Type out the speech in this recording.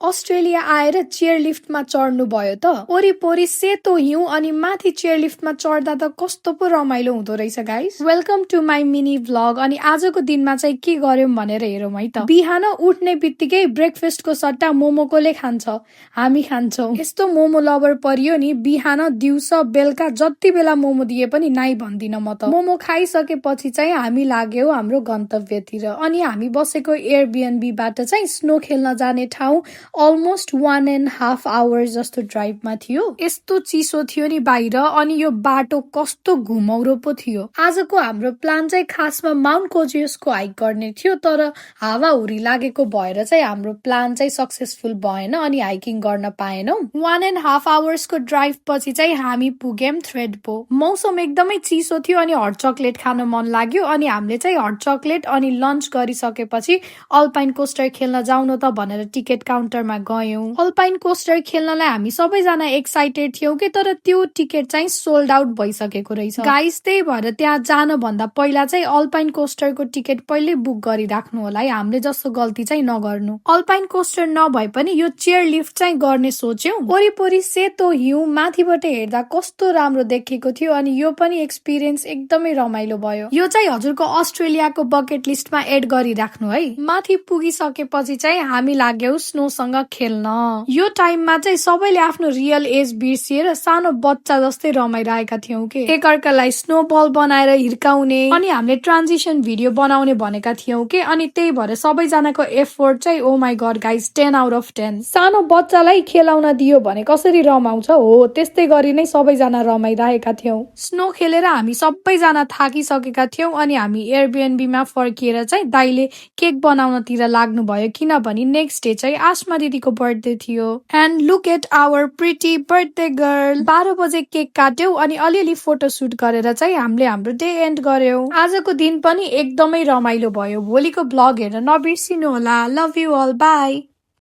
Australia आएर chair लिफ्टमा चढ्नु भयो त वरिपरि सेतो हिउँ अनि माथि चेयर लिफ्टमा चढ्दा त कस्तो पो रमाइलो हुँदो रहेछ guys. Welcome to my mini vlog. अनि आजको दिनमा चाहिँ के गर्यौं भनेर हेरौँ है त। बिहान उठ्ने बित्तिकै ब्रेकफास्टको सट्टा मोमो कोले खान्छ, हामी खान्छौँ। यस्तो मोमो लभर परियो नि, बिहान दिउँसो बेलुका जति बेला मोमो दिए पनि नाइ भन्दिन म त। मोमो खाइसकेपछि चाहिँ हामी लाग्यौं हाम्रो गन्तव्यतिर। अनि हामी बसेको एयरबिएनबीबाट चाहिँ स्नो खेल्न जाने ठाउँ अलमोस्ट 1.5 आवर्स जस्तो ड्राइभमा थियो। यस्तो चिसो थियो नि बाहिर, अनि यो बाटो कस्तो घुमौरो पो थियो। आजको हाम्रो प्लान चाहिँ खासमा माउन्ट कोजियसको हाइक गर्ने थियो, तर हावाहुरी लागेको भएर चाहिँ हाम्रो प्लान चाहिँ सक्सेसफुल भएन अनि हाइकिङ गर्न पाएनौं। 1.5 आवर्सको ड्राइभ पछि चाहिँ हामी पुग्यौं थ्रेडपो। मौसम एकदमै चिसो थियो अनि हट चकलेट खान मन लाग्यो, अनि हामीले चाहिँ हट चकलेट अनि लन्च गरिसकेपछि अल्पाइन कोस्टर खेल्न जाउँ न त भनेर टिकट काउन्टरमा गयौं। अल्पाइन कोस्टर खेल्नलाई हामी सबैजना एक्साइटेड थियौं कि, तर त्यो टिकट चाहिँ सोल्ड आउट भइसकेको रहेछ गाइस। त्यही भएर त्यहाँ जान भन्दा पहिला चाहिँ अल्पाइन कोस्टरको टिकट पहिले बुक गरिराख्नु होला है, हामीले जस्तो गल्ती चाहिँ नगर्नु। अल्पाइन कोस्टर नभए पनि यो चेयर लिफ्ट चाहिँ गर्ने सोच्यौं। वरिपरि सेतो हिउँ माथिबाट हेर्दा कस्तो राम्रो देखेको थियो, अनि यो पनि एक्सपिरियन्स एकदमै रमाइलो भयो। यो चाहिँ हजुरको अस्ट्रेलियाको बकेट लिस्टमा एड गरिराख्नु है। माथि पुगिसकेपछि चाहिँ हामी लाग्यौं स्नोसँग खेल्न। यो टाइममा चाहिँ सबैले आफ्नो रियल एज बिर्सिएर सानो बच्चा जस्तै रमाइरहेका थियौं के। एकअर्कालाई स्नो बल बनाएर हिर्काउने, अनि हामीले ट्रान्जिसन भिडियो बनाउने भनेका थियौं के। अनि त्यही भएर सबैजनाको एफोर्ट चाहिँ oh my God guys 10 out of 10। सानो बच्चालाई खेलाउन दियो भने कसरी रमाउँछ हो, त्यस्तै गरी नै सबैजना रमाइरहेका थियौं। स्नो खेलेर हामी सबैजना थाकिसकेका थियौं, अनि हामी एयरबिएनबीमा फर्किएर चाहिँ दाइले केक बनाउनतिर लाग्नु भयो, किनभने नेक्स्ट डे चाहिँ आशमा दिदीको बर्थडे थियो। And look at our pretty birthday girl. 12 बजे केक काट्यौं अनि अलिअलि फोटो सुट गरेर चाहिँ हामीले हाम्रो डे एन्ड गर्यौं। आजको दिन पनि एकदमै रमाइलो भयो। भोलिको ब्लग हेर्न नबिर्सिनु होला। Love you all, by.